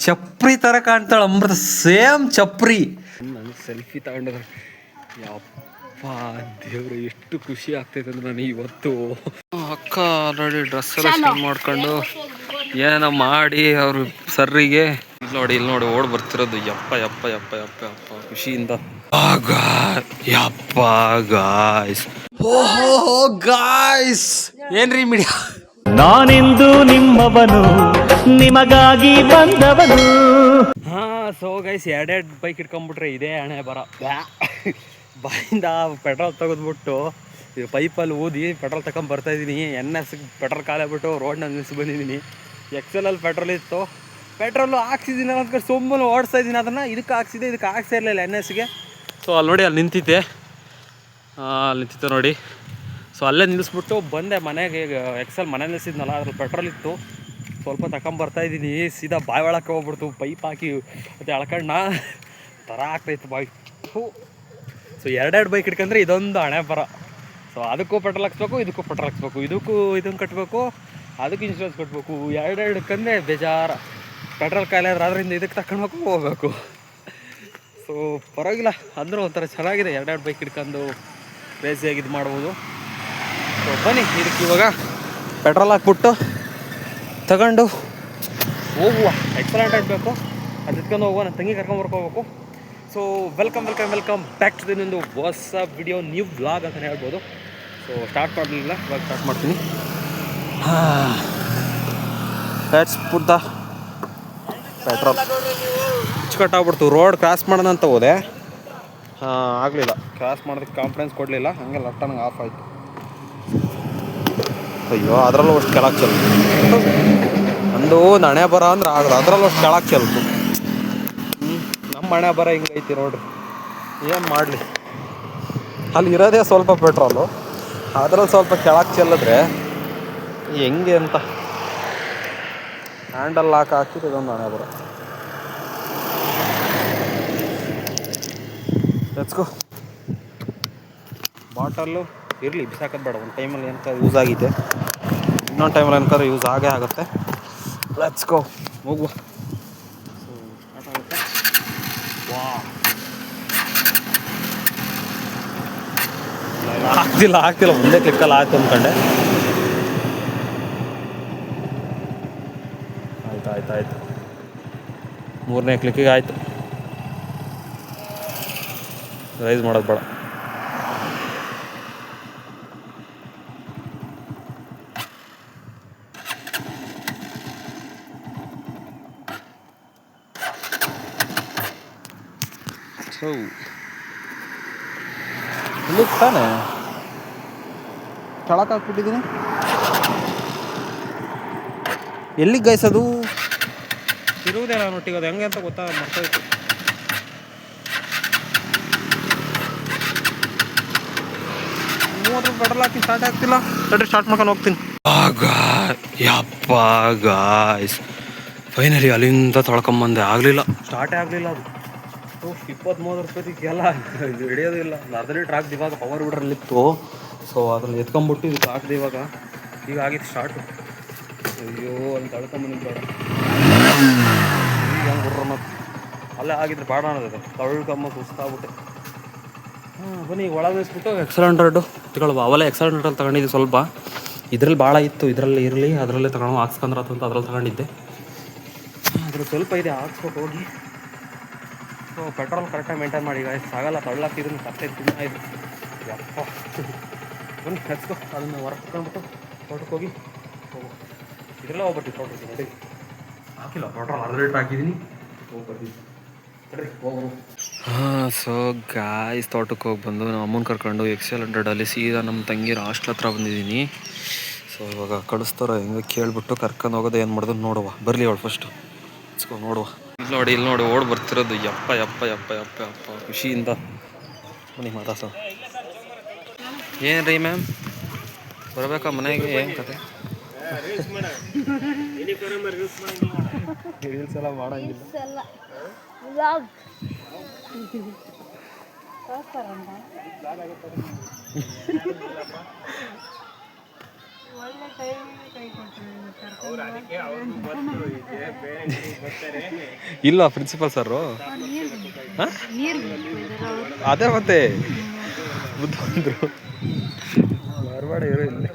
ಚಪ್ರಿ ತರ ಕಾಣ್ತಾಳ ಅಮೃತ, ಸೇಮ್ ಚಪ್ರಿ. ನಾನು ಸೆಲ್ಫಿ ತಗೊಂಡ ಯಪ್ಪ ದೇವ್ರೆ ಎಷ್ಟು ಖುಷಿ ಆಗ್ತೈತೆ ಅಂದ್ರೆ ನಾನು ಇವತ್ತು. ಅಕ್ಕ ಆಲ್ರೆಡಿ ಡ್ರೆಸ್ ಎಲ್ಲ ಚೇಂಜ್ ಮಾಡ್ಕೊಂಡು ಏನೇನೋ ಮಾಡಿ ಅವರು ಸರ್ರಿಗೆ ಇಲ್ಲಿ ನೋಡಿ ಓಡ್ ಬರ್ತಿರೋದು. ಯಪ್ಪ ಯಪ್ಪ ಯಪ್ಪ ಯಪ್ಪ ಯಪ್ಪ ಖುಷಿಯಿಂದ. ಯಪ್ಪ ಗಾಯ್ಸ್, ಓಹೋ ಗಾಯ್ಸ್, ಏನ್ರಿ ಮೀಡಿಯಾ, ನಾನಿಂದು ನಿಮ್ಮವನು, ನಿಮಗಾಗಿ ಬಂದವನು. ಹಾ ಸೊ ಗೈಸ್, ಎರಡೆರಡು ಬೈಕ್ ಇಟ್ಕೊಂಡ್ಬಿಟ್ರೆ ಇದೇ ಹಣೆ ಬರ. ಬಾಯಿಂದ ಪೆಟ್ರೋಲ್ ತೆಗೆದ್ಬಿಟ್ಟು ಪೈಪಲ್ಲಿ ಊದಿ ಪೆಟ್ರೋಲ್ ತಗೊಂಡ್ ಬರ್ತಾ ಇದ್ದೀನಿ. NS ಪೆಟ್ರೋಲ್ ಖಾಲಿಬಿಟ್ಟು ರೋಡ್ನಾಗ ನಿಲ್ಸಿ ಬಂದಿದ್ದೀನಿ. XL-ಅಲ್ಲಿ ಪೆಟ್ರೋಲ್ ಇತ್ತು, ಪೆಟ್ರೋಲು ಹಾಕ್ಸಿದ್ದೀನಿ ಅಂದ್ಕೊಂಡು ಸುಮ್ಮನೆ ಓಡಿಸ್ತಾ ಇದ್ದೀನಿ. ಅದನ್ನು ಇದಕ್ಕೆ ಹಾಕ್ಸಿದೆ, ಇದಕ್ಕೆ ಹಾಕ್ಸೇ ಇರಲಿಲ್ಲ NSಗೆ. ಸೊ ಅಲ್ಲಿ ನೋಡಿ, ಅಲ್ಲಿ ನಿಂತಿದ್ದೆ ನೋಡಿ. ಸೊ ಅಲ್ಲೇ ನಿಲ್ಲಿಸ್ಬಿಟ್ಟು ಬಂದೆ ಮನೆಗೆ. XL ಮನೆ ನಿಲ್ಲಿಸಿದ್ನಲ್ಲ, ಅದ್ರಲ್ಲಿ ಪೆಟ್ರೋಲ್ ಇತ್ತು, ಸ್ವಲ್ಪ ತಗೊಂಬರ್ತಾ ಇದ್ದೀನಿ. ಸೀದಾ ಬಾಯಿ ಒಳಕ್ಕೆ ಹೋಗ್ಬಿಡ್ತು, ಪೈಪ್ ಹಾಕಿ ಮತ್ತು ಎಳ್ಕಂಡು ಥರ ಆಗ್ತಾಯಿತ್ತು ಬಾಯಿ. ಸೊ ಎರಡೆರಡು ಬೈಕ್ ಇಟ್ಕೊಂಡ್ರೆ ಇದೊಂದು ಹಣೆ ಬರ. ಸೊ ಅದಕ್ಕೂ ಪೆಟ್ರೋಲ್ ಹಾಕ್ಸ್ಬೇಕು, ಇದಕ್ಕೂ ಪೆಟ್ರೋಲ್ ಹಾಕ್ಸ್ಬೇಕು, ಇದಕ್ಕೂ ಇದನ್ನು ಕಟ್ಟಬೇಕು, ಅದಕ್ಕೆ ಇನ್ಶೂರೆನ್ಸ್ ಕಟ್ಟಬೇಕು. ಎರಡೆರಡು ಇಟ್ಕೊಂಡ್ರೆ ಬೇಜಾರು. ಪೆಟ್ರೋಲ್ ಖಾಲಿ ಆದ್ರೆ ಅದರಿಂದ ಇದಕ್ಕೆ ತಗೊಂಡು ಹೋಗ್ಬೇಕು. ಸೊ ಪರವಾಗಿಲ್ಲ, ಅಂದರೂ ಒಂಥರ ಚೆನ್ನಾಗಿದೆ. ಎರಡೆರಡು ಬೈಕ್ ಇಟ್ಕೊಂಡು ಕ್ರೇಜಿಯಾಗಿ ಇದು ಮಾಡ್ಬೋದು. ಸೊ ಬನ್ನಿ, ಇದಕ್ಕೆ ಇವಾಗ ಪೆಟ್ರೋಲ್ ಹಾಕ್ಬಿಟ್ಟು ತಗೊಂಡು ಹೋಗುವ. ಎಕ್ಸಲೆಂಟ್ ಆಗಬೇಕು, ಅದು ಇಟ್ಕೊಂಡು ಹೋಗುವ. ನನ್ನ ತಂಗಿ ಕರ್ಕೊಂಬರ್ಕೋಬೇಕು. ಸೊ ವೆಲ್ಕಮ್ ಬ್ಯಾಕ್ ಟು ಇನ್ನೊಂದು ಹೊಸ ವಿಡಿಯೋ, ನ್ಯೂ ವ್ಲಾಗ್ ಅಂತಲೇ ಹೇಳ್ಬೋದು. ಸೊ ಸ್ಟಾರ್ಟ್ ಮಾಡಲಿಲ್ಲ, ಇವಾಗ ಸ್ಟಾರ್ಟ್ ಮಾಡ್ತೀನಿ. Let's put the petrol. ಕಟ್ಟಾಗ್ಬಿಡ್ತು. ರೋಡ್ ಕ್ರಾಸ್ ಮಾಡೋಣ ಅಂತ ಹೋದೆ, ಆಗಲಿಲ್ಲ. ಕ್ರಾಸ್ ಮಾಡೋದಕ್ಕೆ ಕಾನ್ಫಿಡೆನ್ಸ್ ಕೊಡಲಿಲ್ಲ, ಹಂಗೆ ಲೆಫ್ಟ್ ನಂಗೆ ಆಫ್ ಆಯಿತು. ಅಯ್ಯೋ, ಅದರಲ್ಲೂ ಅಷ್ಟು ಕೆಳಗೆ ಚೆಲ್ತು. ಅಂದು ಹಣೆ ಬರ ಅಂದ್ರೆ ಆಗಲ್ಲ, ಅದರಲ್ಲೂ ಅಷ್ಟು ಕೆಳಗೆ ಚೆಲ್ತು. ನಮ್ಮ ಹಣೆ ಬರ ಹಿಂಗೈತಿ ನೋಡ್ರಿ, ಏನು ಮಾಡಲಿ. ಅಲ್ಲಿ ಇರೋದೇ ಸ್ವಲ್ಪ ಪೆಟ್ರೋಲು, ಅದರಲ್ಲಿ ಸ್ವಲ್ಪ ಕೆಳಗೆ ಚೆಲ್ಲಿದ್ರೆ ಹೆಂಗೆ ಅಂತ. ಹ್ಯಾಂಡಲ್ ಲಾಕ್ ಹಾಕಿದ್ರೆ ಇದೊಂದು ಹಣೆ ಬರ. Let's go. ಬಾಟಲ್ಲು ಇರಲಿ, ಬಿಸಾಕೋದು ಬೇಡ. ಒಂದು ಟೈಮಲ್ಲಿ ಏನಕ್ಕೆ ಯೂಸ್ ಆಗಿದೆ, ಇನ್ನೊಂದು ಟೈಮಲ್ಲಿ ಏನಕ್ಕಾದ್ರೆ ಯೂಸ್ ಆಗೇ ಆಗುತ್ತೆ. ಲೆಟ್ಸ್ ಗೋ, ಹೋಗುವ. ಸೊ ಸ್ಟಾರ್ಟ್ ಆಗುತ್ತೆ. ವಾ, ಆಗ್ತಿಲ್ಲ ಮುಂದೆ ಕ್ಲಿಕ್ಕಲ್ಲಿ ಆಯ್ತು ಅಂದ್ಕೊಂಡೆ. ಆಯ್ತು, ಮೂರನೇ ಕ್ಲಿಕ್ಕಿಗೆ ಆಯಿತು. ರೈಸ್ ಮಾಡೋದು ಬೇಡ. ಸೊ ಇಲ್ಲಿ ತಾನೆ ಕೆಳಕ್ಕೆ ಹಾಕ್ಬಿಟ್ಟಿದ್ದೀನಿ. ಎಲ್ಲಿಗೆ ಗೈಸದು ಇರುವುದೇ ನಾನು ಒಟ್ಟಿಗೆ, ಅದು ಹೆಂಗೆ ಅಂತ ಮರ್ತೋಯ್ತು. ಮೂವತ್ತು ಪೆಟ್ರೋಲ್ ಹಾಕಿ ಸ್ಟಾರ್ಟ್ ಆಗ್ತಿಲ್ಲ. ಸ್ಟಾರ್ಟ್ ಮಾಡ್ಕೊಂಡು ಹೋಗ್ತೀನಿ. ಯಪ್ಪ ಗಾಯ್ಸ್, ಫೈನಲಿ ಅಲ್ಲಿಂದ ತೊಳ್ಕೊಂಬಂದೆ. ಆಗಲಿಲ್ಲ, ಸ್ಟಾರ್ಟೇ ಆಗಲಿಲ್ಲ ಅದು. 23 ರೂಪಾಯಿಗೆಲ್ಲ ಇದು ಹಿಡಿಯೋದಿಲ್ಲ. ಅರ್ಧ ಲೀಟ್ರ್ ಹಾಕ್ದು ಇವಾಗ ಪವರ್ ವಿಡರಲ್ಲಿತ್ತು. ಸೊ ಅದ್ರಲ್ಲಿ ಎತ್ಕೊಂಬಿಟ್ಟು ಇದಕ್ಕೆ ಹಾಕಿದೆ. ಈಗ ಆಗಿತ್ತು ಸ್ಟಾರ್ಟು. ಅಯ್ಯೋ, ಅಲ್ಲಿ ತಳ್ಕೊಂಬಂದಿದ್ದು ಬೇಡ. ಈಗ ಹೆಂಗೆ ಗುರ್ರ ಮತ್ತು ಅಲ್ಲೇ ಆಗಿದ್ರೆ ಬೇಡ ಅನ್ನೋದು, ತಳ್ಕೊಂಬ ಸುಸ್ತಾಗ್ಬಿಟ್ಟೆ. ಬನ್ನಿ, ಒಳಗೆ ನಿಲ್ಲಿಸ್ಬಿಟ್ಟು XL100 ತಗೊಳ್ಬ. ಅವೆಲ್ಲ XL100 ತಗೊಂಡಿದ್ದೆ. ಸ್ವಲ್ಪ ಇದರಲ್ಲಿ ಭಾಳ ಇತ್ತು, ಇದರಲ್ಲಿ ಇರಲಿ ಅದರಲ್ಲೇ ತಗೊಂಡು ಹಾಕ್ಸ್ಕೊಂಡ್ರತ್ತು ಅಂತ ಅದ್ರಲ್ಲಿ ತಗೊಂಡಿದ್ದೆ. ಅದ್ರಲ್ಲಿ ಸ್ವಲ್ಪ ಇದೆ, ಹಾಕ್ಸ್ಬೇಕು ಹೋಗಿ. ಸೊ ಪೆಟ್ರೋಲ್ ಕರೆಕ್ಟಾಗಿ ಮೇಂಟೈನ್ ಮಾಡಿ ಗಾಯ್ಸ್. ಆಗಲ್ಲ, ತಳ್ಳಾಕಿದ್ರು ಕತ್ತೆ ತುಂಬ ಇದು. ಯಪ್ಪ ಬನ್ನಿ ಹಚ್ಕೊ. ಅದನ್ನು ಹೊರಟ್ಕೊಂಡ್ಬಿಟ್ಟು ತೋಟಕ್ಕೆ ಹೋಗಿ ಇದರಲ್ಲ ಹೋಗ್ಬಿಟ್ಟು ತೋಟಕ್ಕೆ ನೋಡಿ. ಹಾಕಿಲ್ಲ ಪೆಟ್ರೋಲ್, ಅರ್ಧ ಲೀಟ್ರ್ ಹಾಕಿದ್ದೀನಿ. ಹೋಗ್ಬರ್ತೀನಿ. ಸೊ ಗಾಯ್ಸ್, ತೋಟಕ್ಕೆ ಹೋಗಿ ಬಂದು ನಮ್ಮ ಅಮ್ಮನ ಕರ್ಕೊಂಡು XL100 ಸೀದಾ ನಮ್ಮ ತಂಗಿರ ಹಾಸ್ಟ್ಲ್ ಹತ್ರ ಬಂದಿದ್ದೀನಿ. ಸೊ ಇವಾಗ ಕಳಿಸ್ತಾರ ಹೆಂಗೆ ಕೇಳಿಬಿಟ್ಟು ಕರ್ಕೊಂಡು ಹೋಗೋದು, ಏನು ಮಾಡೋದು ನೋಡುವ. ಬರಲಿ ಅವಳು ಫಸ್ಟು ನೋಡುವ. ಇಲ್ಲಿ ನೋಡಿ ಓಡ್ ಬರ್ತಿರೋದು. ಯಪ್ಪ ಯಪ್ಪ ಯಪ್ಪ ಯಪ್ಪ ಯಪ್ಪ ಖುಷಿಯಿಂದ. ಬನ್ನಿ ಮಾತಾಡ್ಸ. ಏನು ರೀ ಮ್ಯಾಮ್, ಬರಬೇಕಾ ಮನೆಗೆ? ಏನು ಕತೆ? ರೀಲ್ಸ್ ಎಲ್ಲ ಮಾಡಂಗಿಲ್ಲ. ಇಲ್ಲ ಪ್ರಿನ್ಸಿಪಲ್ ಸರ್ ಅದೇ ಮತ್ತೆ ಬುದ್ಧ ಬಂದ್ರು ಧಾರವಾಡ ಇರೋ ಇಲ್ಲಿ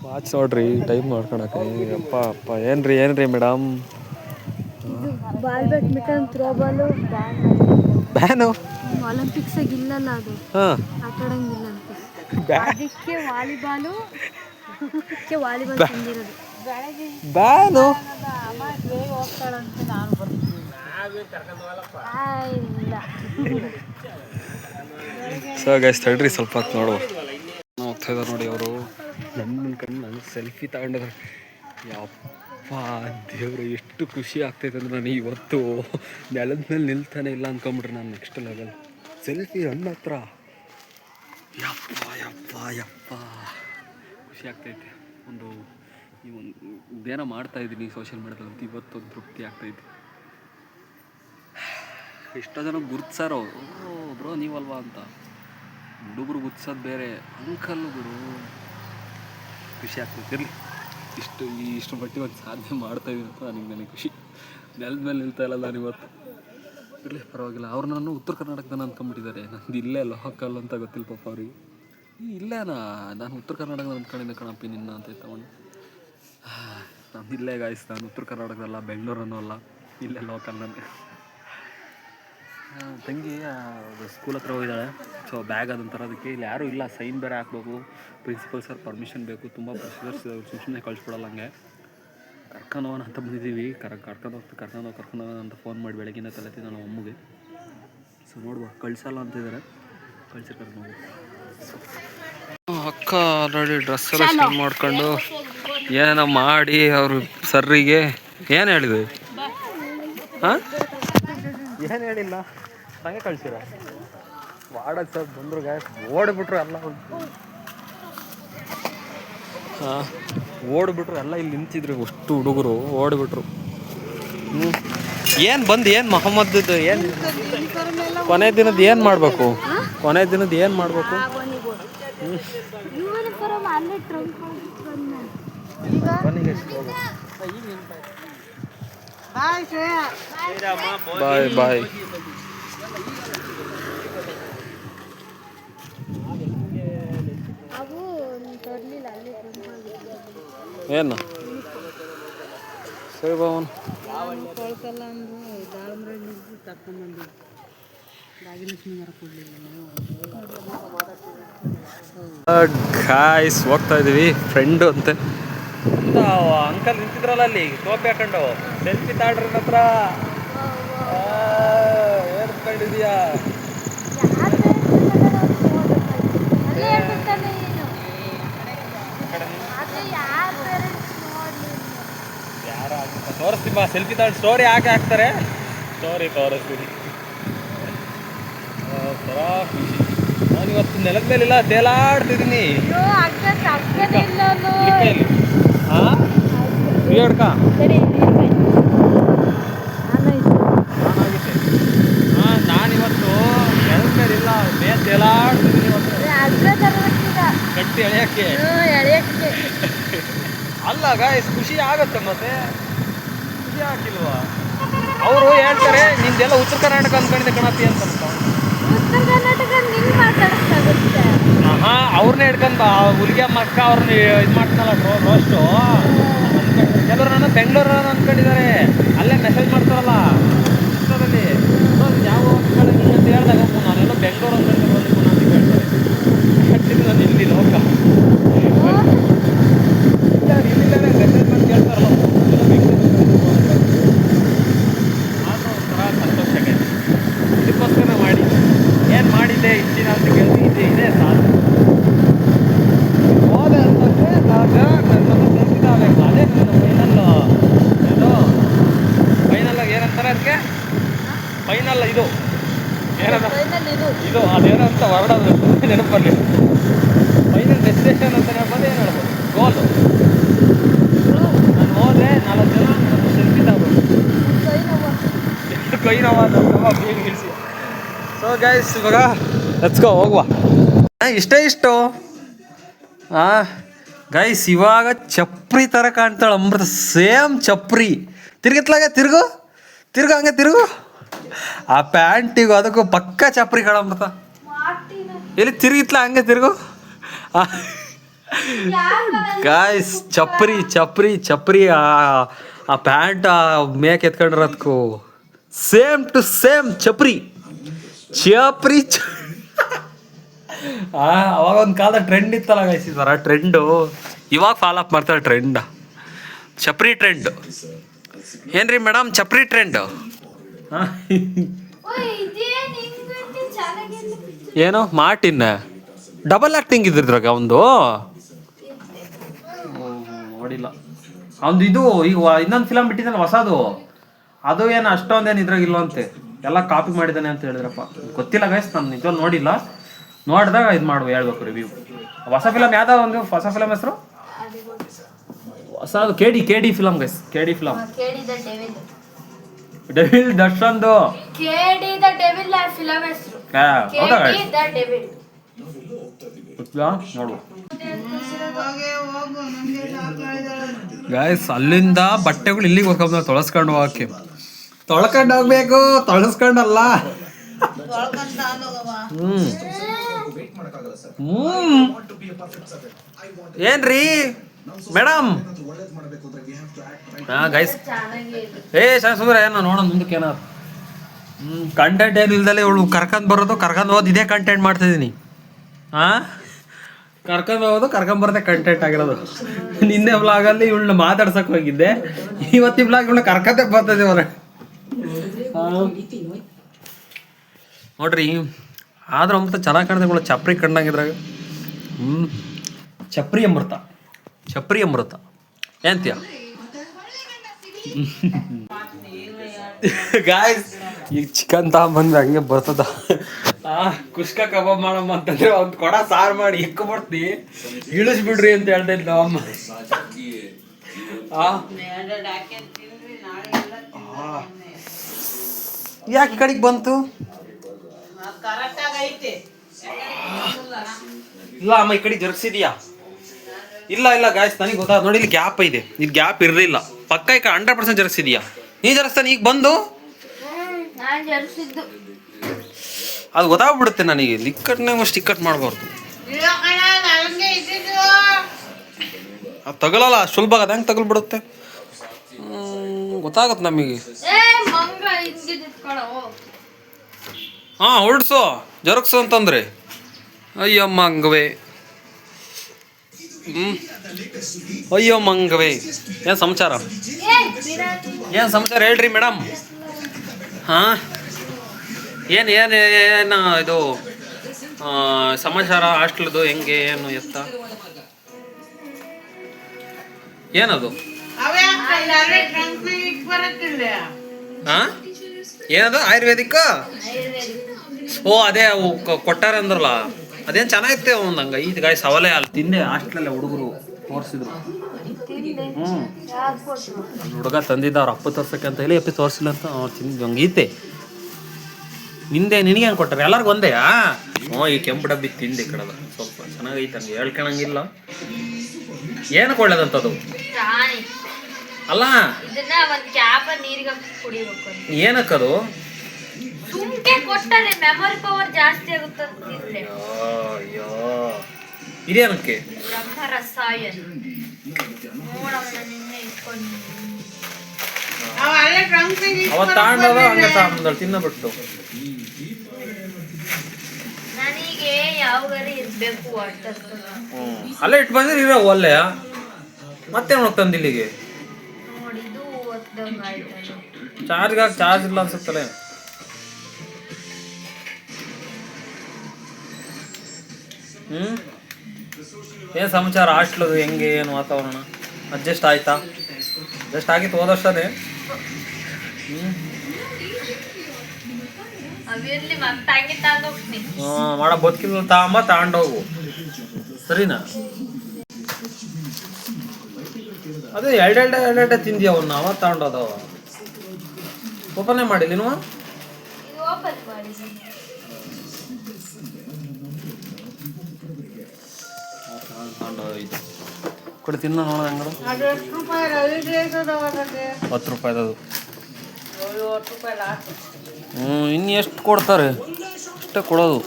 ವಾಚ್ ನೋಡ್ರಿ ಟೈಮ್ ನೋಡ್ಕೊಳಕ್ಕೆ ಅಪ್ಪ ಅಪ್ಪ ಏನ್ರಿ madam ball badminton throw ball ಬ್ಯಾನು ಒಲಿಂಪಿಕ್ಸ್ ಇಲ್ಲಲ್ಲ ಅದು ಆಟಾಡಂಗಿಲ್ಲ ಅಂತ ಅದಕ್ಕೆ ವಾಲಿಬಾಲ್ ತಂದಿರೋದು ಬ್ಯಾನು ಹೋಗ್ತಾಳಂತ ನಾನು ಬರ್ತೀನಿ ಇಲ್ಲ ಸೊ ಗೈಸ್ ತಡ್ರಿ ಸ್ವಲ್ಪ ಹೊತ್ತು ನೋಡುವ ಹೋಗ್ತಾ ಇದ್ದಾರೆ ನೋಡಿ ಅವರು ನನ್ನ ಕಣ್ಣು ನನಗೆ ಸೆಲ್ಫಿ ತಗೊಂಡಿದ್ದಾರೆ ಯಪ್ಪ ದೇವ್ರು ಎಷ್ಟು ಖುಷಿ ಆಗ್ತೈತೆ ಅಂದ್ರೆ ನಾನು ಇವತ್ತು ನೆಲದ ಮೇಲೆ ನಿಲ್ತಾನೆ ಇಲ್ಲ ಅಂದ್ಕೊಂಬಿಟ್ರೆ ನಾನು ನೆಕ್ಸ್ಟ್ ಲೆವೆಲ್ ಸೆಲ್ಫಿ ನನ್ನ ಹತ್ರ ಯಪ್ಪ ಖುಷಿ ಆಗ್ತೈತೆ ಒಂದು ಇದೇನೋ ಮಾಡ್ತಾಯಿದ್ದೀನಿ ಸೋಷಿಯಲ್ ಮೀಡಿಯಾದಲ್ಲಿ ಇವತ್ತೊಂದು ತೃಪ್ತಿ ಆಗ್ತೈತೆ ಎಷ್ಟೋ ಜನ ಗುರ್ತಿಸಾರೋ ಬ್ರೋ ನೀವಲ್ವಾ ಅಂತ ಹುಡುಗರು ಗುರ್ತಿಸೋದು ಬೇರೆ ಅಂಕಲ್ಲು ಗುರು ಖುಷಿ ಆಗ್ತೈತೆ ಇರಲಿ ಇಷ್ಟು ಮಟ್ಟಿಗೆ ಒಂದು ಸಾಧನೆ ಮಾಡ್ತಾಯಿದ್ದೀನಿ ಅಂತ ನನಗೆ ಖುಷಿ ನೆಲದ ಮೇಲೆ ನಿಲ್ತಾ ಇಲ್ಲ ನಾನು ಇವತ್ತು ಇರಲಿ ಪರವಾಗಿಲ್ಲ ಅವ್ರು ನಾನು ಉತ್ತರ ಕರ್ನಾಟಕದ ಅಂದ್ಕೊಂಬಿಟ್ಟಿದ್ದಾರೆ ನಂದು ಇಲ್ಲೇ ಲೋಕಲ್ ಅಂತ ಗೊತ್ತಿಲ್ಲ ಪಾಪ ಅವ್ರಿಗೆ ಇಲ್ಲೇನಾ ನಾನು ಉತ್ತರ ಕರ್ನಾಟಕದ ಅಂದ್ಕೊಂಡಿದ್ದೆ ಕಣಪ್ಪಿ ನಿನ್ನ ಅಂತ ತಗೊಂಡು ನಮ್ದು ಇಲ್ಲೇ ಗಾಯ್ಸ್ ನಾನು ಉತ್ತರ ಕರ್ನಾಟಕದಲ್ಲ ಬೆಂಗಳೂರನ್ನೂ ಅಲ್ಲ ಇಲ್ಲೇ ಲೋಕಲ್ ನನಗೆ ತಂಗಿ ಸ್ಕೂಲ್ ಹತ್ರ ಹೋಗಿದ್ದಾಳೆ ಸೊ ಬ್ಯಾಗ್ ಅದಂತರ ಅದಕ್ಕೆ ಇಲ್ಲಿ ಯಾರೂ ಇಲ್ಲ ಸೈನ್ ಬೇರೆ ಹಾಕ್ಬೇಕು ಪ್ರಿನ್ಸಿಪಲ್ ಸರ್ ಪರ್ಮಿಷನ್ ಬೇಕು ತುಂಬ ಪ್ರೊಸೀಜರ್ಸ್ ಸುಮ್ಮನೆ ಕಳಿಸ್ಬಿಡಲ್ಲ ಹಂಗೆ ಕರ್ಕೊಂಡು ಹೋಗೋಣ ಅಂತ ಬಂದಿದ್ದೀವಿ ಕರ್ಕೊಂಡು ಹೋಗೋಣ ಅಂತ ಫೋನ್ ಮಾಡಿ ಬೆಳಗಿನ ತಲೆತಿ ನಾನು ಅಮ್ಮಗೆ ಸೊ ನೋಡುವ ಕಳಿಸಲ್ಲ ಅಂತಿದ್ದಾರೆ ಕಳ್ಸಿರ್ತಾರೆ ನೋಡಿ ಅಕ್ಕ ಆಲ್ರೆಡಿ ಡ್ರೆಸ್ ಎಲ್ಲ ಚೇಂಜ್ ಮಾಡ್ಕೊಂಡು ಏನೋ ಮಾಡಿ ಅವರು ಸರ್ರಿಗೆ ಏನು ಹೇಳಿದ್ವಿ ಹಾಂ ಏನು ಹೇಳಿಲ್ಲ ಹಂಗೆ ಕಳ್ಸಿರ ವಾಡೋದು ಸರ್ ಬಂದರು ಗಾಯಸ್ ಓಡಿಬಿಟ್ರು ಎಲ್ಲ ಹಾಂ ಓಡಿಬಿಟ್ರು ಎಲ್ಲ ಇಲ್ಲಿ ನಿಂತಿದ್ರು ಅಷ್ಟು ಹುಡುಗರು ಓಡಿಬಿಟ್ರು ಏನು ಮೊಹಮ್ಮದ್ದು ಏನು ಕೊನೆ ದಿನದ ಏನು ಮಾಡಬೇಕು ಬಾಯ್ ಏನು ಸರಿ ಬಾವನ್ ಗಾಯ್ಸ್ ಹೋಗ್ತಾ ಇದೀವಿ ಫ್ರೆಂಡು ಅಂತೆ ಅಂಕಲ್ ನಿಂತಿದ್ರಲ್ಲ ಅಲ್ಲಿ ಟೋಪಿ ಹಾಕೊಂಡು ಸೆಲ್ಫಿ ತಾಡ್ರಿ ಹತ್ರ ಏನು ಕಂಡಿದ್ಯಾ ತೋರಿಸ್ತೀನಿ ಬಾ ಸೆಲ್ಫಿ ತಾಡ್ ಸ್ಟೋರಿ ಹಾಕಿ ಹಾಕ್ತಾರೆ ಸ್ಟೋರಿ ತೋರಿಸ್ತೀನಿ ನಾನು ಇವತ್ತು ನೆಲದ ಮೇಲಿಲ್ಲ ತೇಲಾಡ್ತಿದ್ದೀನಿ ಹಾಂ ಹಿಡ್ಕ ಹಾಂ ನಾನಿವತ್ತು ನೆಲದ ಮೇಲಿಲ್ಲ ತೇಲಾಡ್ತಿದ್ದೀನಿ ಗಟ್ಟಿ ಎಳೆಯಕ್ಕೆ ಅಲ್ಲ ಗಾಯ್ಸ್ ಖುಷಿ ಆಗತ್ತೆ ಮತ್ತೆ ಖುಷಿ ಆಗಿಲ್ವಾ ಅವರು ಹೇಳ್ತಾರೆ ನಿಂದೆಲ್ಲ ಉತ್ತರ ಕರ್ನಾಟಕ ಅಂದ್ಕೊಂಡಿದ್ದೆ ಕಣಪಿ ಅಂತ ಹಾಂ ಅವ್ರನ್ನೇ ಹಿಡ್ಕೊಂಡು ಹುಲಿಗೆ ಮಕ್ಕ ಅವ್ರನ್ನ ಇದು ಮಾಡ್ತಾನಲ್ಲ ರೋಸ್ಟು ಕೆಲವರು ನಾನು ಬೆಂಗಳೂರು ಅಂದ್ಕೊಂಡಿದ್ದಾರೆ ಅಲ್ಲೇ ಮೆಸೇಜ್ ಮಾಡ್ತಾರಲ್ಲ ಇನ್ಸ್ಟಾದಲ್ಲಿ ಯಾವ ಅಂದ್ಕೊಂಡಿದ್ದೀನಿ ಅಂತ ಹೇಳ್ದಾಗ ನಾನೆಲ್ಲ ಬೆಂಗಳೂರು ಅಂದ್ಕೊಂಡಿದ್ದೀನಿ ಅಂತ ಹೇಳ್ತಾರೆ ನಾನು ಇಲ್ಲಿ ಲೋಕ ಮೆಸೇಜ್ ಮಾಡಿ ಕೇಳ್ತಾರಲ್ಲ ಆದರೂ ಒಂಥರ ಸಂತೋಷಕ್ಕೆ ಇದಕ್ಕೋಸ್ಕರ ಮಾಡಿ ಏನು ಮಾಡಿದ್ದೆ ಇಷ್ಟಿನ ಅಂತ ಕೇಳ್ತೀನಿ ಇದೆ ಸಾಕು ಹೋದೆ ಅಂತಂದರೆ ನನ್ನ ಕೆಲಸಿದಾಗಬೇಕು ಅದೇ ನನ್ನ ಫೈನಲ್ಲು ಇದು ಫೈನಲ್ಲಾಗಿ ಏನಂತಾರೆ ಅದಕ್ಕೆ ಫೈನಲ್ ಇದು ಏನದ ಇದು ಅದೇನೋ ಅಂತ ಹೊರಡೋದು ನೆನಪಲ್ಲಿ ಫೈನಲ್ ಡೆಸ್ಟಿನೇಷನ್ ಅಂತ ನೆನಪಲ್ಲಿ ಏನು ಹೇಳ್ಬೋದು ಗೋಲು ನಾನು ಹೋದೆ 4 ಜನ ನನ್ನ ಸೆಲ್ಫಿ ತಗೋಬೇಕು ಕೈ ನೋವಾದ ಬೇಗ ಇಳಿಸಿ ಸೊ ಗೈಸ್ ಇವಾಗ ಲೆಟ್ಸ್ ಗೋ ಹೋಗುವ ಇಷ್ಟೇ ಇಷ್ಟು ಹಾಂ ಗೈಸ್ ಇವಾಗ ಚಪ್ರಿ ಥರ ಕಾಣ್ತಾಳೆ ಅಮೃತ, ಸೇಮ್ ಚಪ್ರಿ. ತಿರ್ಗಿತ್ಲಾಗೆ ತಿರುಗು ಹಂಗೆ ತಿರುಗು. ಆ ಪ್ಯಾಂಟಿಗೂ ಅದಕ್ಕೂ ಪಕ್ಕ ಚಪ್ರಿ ಕಾಣ ಅಮೃತ. ಎಲ್ಲಿ ತಿರುಗಿತ್ಲ ಹಂಗೆ ತಿರುಗು. ಗಾಯ್ಸ್ ಚಪ್ರಿ ಆ ಪ್ಯಾಂಟ್ ಆ ಮೇಕ್ ಎತ್ಕೊಂಡಿರೋದಕ್ಕೂ ಸೇಮ್ ಟು ಸೇಮ್ ಚಪ್ರಿ. ಅವಾಗ ಒಂದು ಕಾಲದ ಟ್ರೆಂಡ್ ಇತ್ತಲ್ಲ ಗೈಸ್, ಈ ಥರ ಟ್ರೆಂಡು ಇವಾಗ ಫಾಲೋ ಅಪ್ ಮಾಡ್ತಾರೆ ಟ್ರೆಂಡ್. ಚಪ್ರಿ ಟ್ರೆಂಡ್ ಏನ್ರಿ ಮೇಡಮ್? ಚಪ್ರಿ ಟ್ರೆಂಡ್ ಏನು ಮಾರ್ಟಿನ್ ಡಬಲ್ ಆ್ಯಕ್ಟಿಂಗ್ ಇದ್ರಿದ್ರಾಗ ಒಂದು ನೋಡಿಲ್ಲ ಅವ್ದು. ಇದು ಈಗ ಇನ್ನೊಂದು ಫಿಲಮ್ ಬಿಟ್ಟಿದ್ದಾನೆ ಹೊಸದು, ಅದು ಏನು ಅಷ್ಟೊಂದೇನು ಇದ್ರಾಗ ಇಲ್ವಂತೆ, ಎಲ್ಲ ಕಾಪಿ ಮಾಡಿದ್ದಾನೆ ಅಂತ ಹೇಳಿದ್ರಪ್ಪ. ಗೊತ್ತಿಲ್ಲ ಗೈಸ್, ನಾನು ನಿಜವಾಗ್ಲೂ ನೋಡಿಲ್ಲ. ನೋಡಿದಾಗ ಇದು ಮಾಡುವ ಹೇಳ್ಬೇಕು ರಿವ್ಯೂ. ಹೊಸ ಫಿಲಮ್ ಯಾವ್ದೋ ಒಂದು ಹೊಸ ಫಿಲಮ್ ಹೆಸರು ಹೊಸದು K D film guys. K D film devil ದರ್ಶನ್ದು. ನೋಡು ಗಾಯ್ಸ್, ಅಲ್ಲಿಂದ ಬಟ್ಟೆಗಳು ಇಲ್ಲಿಗೆ ಹೋಗ್ಕೊಂಡ್ ತೊಳಸ್ಕೊಂಡು ಹೋಗಕ್ಕೆ. ತೊಳ್ಕೊಂಡು ಹೋಗ್ಬೇಕು, ತೊಳಸ್ಕೊಂಡಲ್ಲ. ಏನ್ರಿ ಮೇಡಮ್? ಗೈಸ್ ಸುಂದರ ಏನೋ ನೋಡೋಣ ಮುಂದಕ್ಕೆ ಏನಾದ್ರು ಕಂಟೆಂಟ್ ಏನು ಇಲ್ದಲೆ ಇವಳು ಕರ್ಕೊಂಡ್ ಬರೋದು ಕರ್ಕೊಂಡ್ ಹೋಗೋದು ಇದೇ ಕಂಟೆಂಟ್ ಮಾಡ್ತಿದ್ದೀನಿ. ಕರ್ಕೊಂಡ್ ಹೋಗೋದು ಕರ್ಕೊಂಡ್ ಬರೋದೇ ಕಂಟೆಂಟ್ ಆಗಿರೋದು. ನಿನ್ನೆ ವ್ಲಾಗಲ್ಲಿ ಇವಳನ್ನ ಮಾತಾಡ್ಸಕ್ ಹೋಗಿದ್ದೆ, ಇವತ್ತಿನ ವ್ಲಾಗ್ ಇವಳನ್ನ ಕರ್ಕೊಂಡೇ ಬರ್ತದೆ ಅವ್ರ. ನೋಡ್ರಿ ಆದ್ರೂ ಅಮೃತ ಚೆನ್ನಾಗಿ ಕಾಣ್ತದೆ ಇವಳು, ಚಪ್ರಿ ಕಂಡಂಗಿದ್ರಾಗ. ಚಪ್ರಿ ಅಮೃತ ಏನ್ತಿಯ ಗಾಯ್ಸ್? ಈಗ ಚಿಕನ್ ತಗೊಂಬಂದ್ರೆ ಹಂಗೆ ಬರ್ತದ. ಕುಷ್ಕ ಕಬಾಬ್ ಮಾಡಮ್ಮ ಅಂತಂದ್ರೆ ಒಂದು ಕೊಡ ಸಾರು ಮಾಡಿ ಇಕ್ಕೊಬಿಡ್ತಿ, ಇಳಿಸ್ಬಿಡ್ರಿ ಅಂತ ಹೇಳ್ತಾ ಇದ್ದ ಅಮ್ಮ. ಯಾಕೆ ಈ ಕಡೆಗೆ ಬಂತು? ಇಲ್ಲ ಅಮ್ಮ ಈ ಕಡೆ ಜರುಗಿಸಿದ್ಯಾ? ಇಲ್ಲ ಗಾಯ್ಸ್, ನನಗೆ ಗೊತ್ತಾಗ ನೋಡಿ, ಇಲ್ಲಿ ಗ್ಯಾಪ್ ಇದೆ, ಇದು ಗ್ಯಾಪ್ ಇರಲಿಲ್ಲ. ಪಕ್ಕ ಈಗ 100% ಜರುಗಿಸಿದ್ಯಾ? ನೀ ಜರುಗಿಸ್ತಾನೆ ಈಗ ಬಂದು ಅದು ಗೊತ್ತಾಗ್ಬಿಡುತ್ತೆ ನನಗೆ. ಲಿಕ್ಕಟ್ನಾಗ ಸ್ಟಿಕ್ಕಟ್ ಮಾಡಬಾರ್ದು, ಅದು ತಗೊಳಲ್ಲ ಸುಲಭ. ಅದು ಹೆಂಗೆ ತಗೊಳ್ಬಿಡುತ್ತೆ? ಗೊತ್ತಾಗತ್ತೆ ನಮಗೆ. ಹೊರಡ್ಸು ಜರುಗ್ಸು ಅಂತಂದ್ರೆ ಅಯ್ಯೋ ಮಂಗವೇ. ಅಯ್ಯೋ ಮಂಗವೇ. ಏನು ಸಮಾಚಾರ ಹೇಳ್ರಿ ಮೇಡಮ್? ಏನು ಇದು ಸಮಾಚಾರ ಹಾಸ್ಟೆಲ್ದು ಹೆಂಗೆ ಏನು ಎತ್ತ ಏನದು? ಏನದು ಆಯುರ್ವೇದಿಕ್? ಓ ಅದೇ ಕೊಟ್ಟಾರ ಅಂದ್ರಲ್ಲ, ಅದೇನು ಚೆನ್ನಾಗಿತ್ತೆ ಒಂದು ಹಂಗ. ಇದು ಗಾಯ ಸವಾಲೆ ಅಲ್ಲಿ ತಿಂದೆ ಹಾಸ್ಟೆಲಲ್ಲೇ ಹುಡುಗರು ತೋರಿಸಿದ್ರು. ಹುಡುಗ ತಂದಿದ್ದ ಅವ್ರ ಅಪ್ಪ ತೋರ್ಸಕ್ಕೆ ಅಂತ ಹೇಳಿ, ಅಪ್ಪಿ ತೋರಿಸಿಲ್ಲ ಅಂತ ಅವ್ರು ತಿಂದು ಹಂಗೈತೆ. ನಿನಗೆ ಹೆಂಗೆ ಕೊಟ್ಟಾರೆ? ಎಲ್ಲರಿಗೂ ಒಂದೇಯಾ? ಈ ಕೆಂಪು ಡಬ್ಬಿ ತಿಂದೆ ಕಡದ ಸ್ವಲ್ಪ ಚೆನ್ನಾಗೈತೆ, ಹಂಗೆ ಹೇಳ್ಕೊಳಂಗಿಲ್ಲ. ಏನಕ್ಕೆ ಒಳ್ಳೇದಂತದು? ಅಲ್ಲ ಏನಕ್ಕದು? ಇದೇನಕ್ಕೆ? ಅವ ತಾಂಡದ ಹಂಗ ತಾಂಡ ತಿನ್ನಬಿಟ್ಟು ಅಲ್ಲೇ ಇಟ್ಟು ಬಂದ್ರೆ ಇರೋ ಒಳ್ಳೆಯ ಮತ್ತೆ ತಂದು ಇಲ್ಲಿಗೆ ಚಾರ್ಜ್ ಇಲ್ಲ ಅನ್ಸುತ್ತಲ್ಲ. ಏನು ಸಮಾಚಾರ ಹಾಸ್ಟ್ಲದು ಹೆಂಗೆ ಏನು ವಾತಾವರಣ? ಅಡ್ಜಸ್ಟ್ ಆಯ್ತಾ? ಅಡ್ಜಸ್ಟ್ ಆಗಿತ್ತು ಹೋದ ವರ್ಷನೇ. ಮಾಡ ಬದುಕಿಲ್ಲ ತಾಂಬ ತಗೊಂಡೋಗು ಸರಿನಾ? ಅದೇ ಎರಡೆರಡೆ ತಿಂದಿ ಅವನ್ನ ಅವ ತಗೊಂಡೋದವ. ಓಪನೇ ಮಾಡಿಲ್ಲ ನೀವು? ತಗೊಂಡೋಯ್ತು ಕೊಡಿ ತಿನ್ನೋ ನೋಡೋಣ ಹೆಂಗಡ. 10 ರೂಪಾಯಿ ಅದು. ಇನ್ನು ಎಷ್ಟು ಕೊಡ್ತಾರೆ? ಅಷ್ಟೇ ಕೊಡೋದು.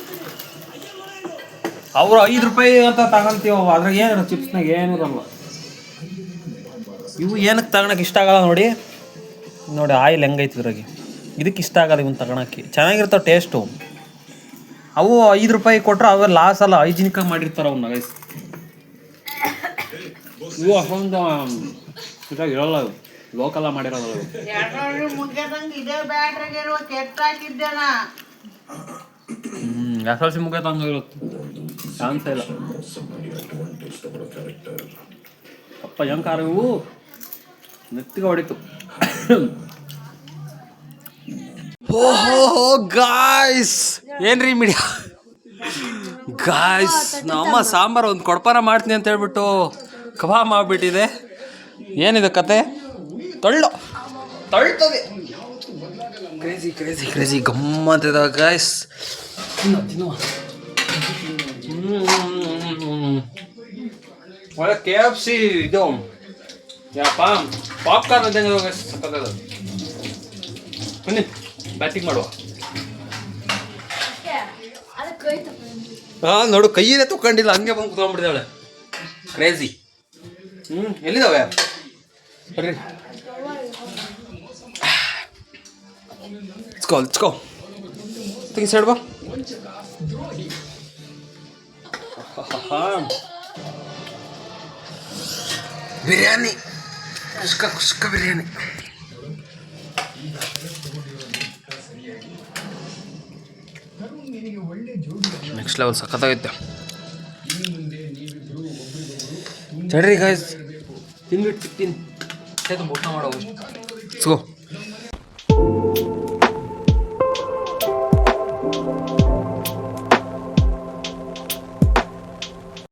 ಅವರು 5 ರೂಪಾಯಿ ಅಂತ ತಗೊಂತೀವ, ಅದ್ರಾಗ ಏನಿಲ್ಲ, ಚಿಪ್ಸ್ನಾಗ ಏನಿರಲ್ಲ. ಇವು ಏನಕ್ಕೆ ತಗೊಳಕ್ಕೆ ಇಷ್ಟ ಆಗಲ್ಲ ನೋಡಿ. ನೋಡಿ ಆಯಿಲ್ ಹೆಂಗೈತಿ ಇದ್ರಾಗೆ, ಇದಕ್ಕೆ ಇಷ್ಟ ಆಗಲ್ಲ ಇವನ್ನ ತಗೊಳಕ್ಕೆ. ಚೆನ್ನಾಗಿರ್ತಾವೆ ಟೇಸ್ಟು. ಅವು 5 ರೂಪಾಯಿ ಕೊಟ್ಟರೆ ಅವು ಲಾಸ್ ಅಲ್ಲ, ಹೈಜಿನಿಕಾಗಿ ಮಾಡಿರ್ತಾರೆ ಅವನ್ನ ಗೈಸ್. ಇವು ಅಷ್ಟೊಂದು ಇದ್ರಾಗ ಇರೋಲ್ಲ, ಇವು ಲೋಕಲ್ಲ ಮಾಡಿರೋಲ್ಲ. SLC ಮುಗಿಯತಂಗ ಇರುತ್ತೆ, ಚಾನ್ಸೇ ಇಲ್ಲ. ಅಪ್ಪ ಹೆಂಗಾರ ಇವು ನೆತ್ತಿಗೆ ಹೊಡಿತು. ಓಹೋ ಗಾಯ್ಸ್, ಏನ್ರಿ ಮೀಡಿಯಾ ಗಾಯ್ಸ್, ನಮ್ಮಮ್ಮ ಸಾಂಬಾರು ಒಂದು ಕೊಡ್ಪಾರ ಮಾಡ್ತೀನಿ ಅಂತ ಹೇಳ್ಬಿಟ್ಟು ಕಬಾಬ್ ಮಾಡಿಬಿಟ್ಟಿದೆ. ಏನಿದೆ ಕತೆ? ತಳ್ತದೆ. ಕ್ರೇಜಿ ಕ್ರೇಜಿ ಕ್ರೇಜಿ ಗಮ್ಮಂತಿದೆ ಗಾಯ್ಸ್. ತಿನ್ನುವ ಒಳ್ಳೆ KFC ಇದು ಯಪ್ಪ ಪಾಪ್ಕಾರ್ನ್ ಅದಂಗೆ ಗೈಸ್, ಸಕ್ಕತ್ತದ. ಬನ್ನಿ ಬ್ಯಾಟಿಂಗ್ ಮಾಡುವ. ಹಾಂ ನೋಡು, ಕೈಯೇ ತಗೊಂಡಿಲ್ಲ, ಹಂಗೆ ಬಂದು ಕುತ್ಕೊಂಡ್ಬಿಟ್ಟಿದ್ದಾಳೆ. ಕ್ರೇಜಿ. ಎಲ್ಲಿದ್ದಾವೆ ಬರ್ರಿ. ಲೆಟ್ಸ್ ಗೋ ತೆಗಿ ಸೈಡ್ ಬಾ. ಬಿರಿಯಾನಿ, ಕುಸ್ಕ ಬಿರಿಯಾನಿ. ನೆಕ್ಸ್ಟ್ ಲೆವೆಲ್ ಸಖತ್ತಾಗೈತೆ. ಚಡ್ರಿ ಗಾಯ್ಸ್, ತಿನ್ಬಿಟ್ಟು ಸಿಗ್ತೀನಿ. ಊಟ ಮಾಡೋ